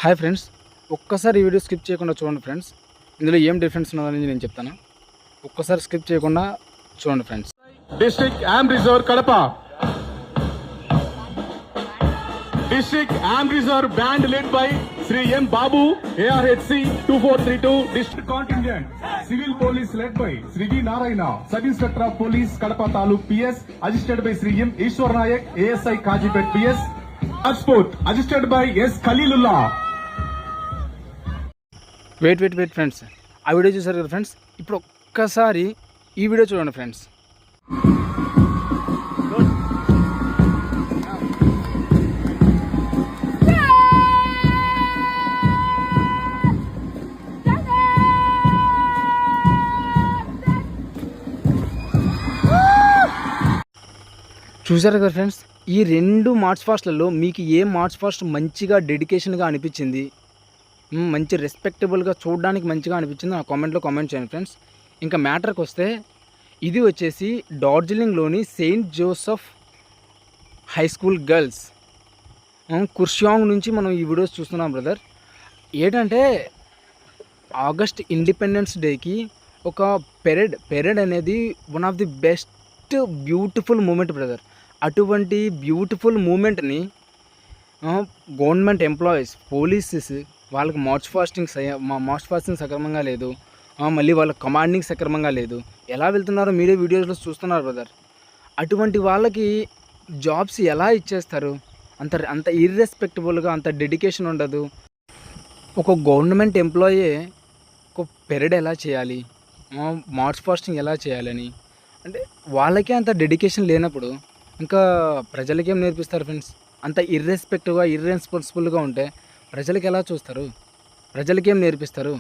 Hi friends, ఒక్కసారి ఈ video skip చేయకుండా చూడండి ఫ్రెండ్స్. ఇందులో ఏం డిఫరెన్స్ ఉన్నదని నేను చెప్తాను. ఒక్కసారి స్కిప్ చేయకుండా చూడండి friends. District arm reserve Kadapa, district arm reserve band led by Shri M Babu ARHC 2432, district contingent civil police led by Shri V Narayana, sub inspector of police Kadapa taluk PS, assisted by Shri M Eshwar Naik ASI Kazipet PS, transport assisted by S Khalilullah. Wait friends, ఆ video చూసారు కదా friends. ఇప్పుడు ఒక్కసారి ఈ video చూడండి friends. చూసారు కదా friends, ఈ రెండు మార్చ్ ఫాస్ట్లలో మీకు ఏ మార్చ్ ఫాస్ట్ మంచిగా డెడికేషన్గా అనిపించింది, మంచి రెస్పెక్టబుల్గా చూడడానికి మంచిగా అనిపించింది నా కామెంట్లో కామెంట్ చేయండి ఫ్రెండ్స్. ఇంకా మ్యాటర్కి వస్తే, ఇది వచ్చేసి డార్జిలింగ్లోని saint Joseph high school girls Kurseong నుంచి మనం ఈ వీడియోస్ చూస్తున్నాం బ్రదర్. ఏంటంటే ఆగస్ట్ ఇండిపెండెన్స్ డేకి ఒక పెరేడ్ అనేది one of the best beautiful moment brother. అటువంటి బ్యూటిఫుల్ మూమెంట్ని గవర్నమెంట్ ఎంప్లాయీస్, పోలీసెస్ వాళ్ళకి మార్చ్ ఫాస్టింగ్ సక్రమంగా లేదు, మళ్ళీ వాళ్ళ కమాండింగ్ సక్రమంగా లేదు, ఎలా వెళ్తున్నారో మీరే వీడియోస్లో చూస్తున్నారు బ్రదర్. అటువంటి వాళ్ళకి జాబ్స్ ఎలా ఇచ్చేస్తారు? అంత ఇర్రెస్పెక్టబుల్గా, అంత డెడికేషన్ ఉండదు. ఒక గవర్నమెంట్ ఎంప్లాయీ ఒక పెరేడ్ ఎలా చేయాలి, మార్చ్ ఫాస్టింగ్ ఎలా చేయాలని, అంటే వాళ్ళకే అంత డెడికేషన్ లేనప్పుడు ఇంకా ప్రజలకేం నేర్పిస్తారు ఫ్రెండ్స్? అంత ఇర్రెస్పెక్టివ్గా, ఇర్రెస్పాన్సిబుల్గా ఉంటే ప్రజలకి ఎలా చూస్తారు? ప్రజలకేం నేర్పిస్తారు?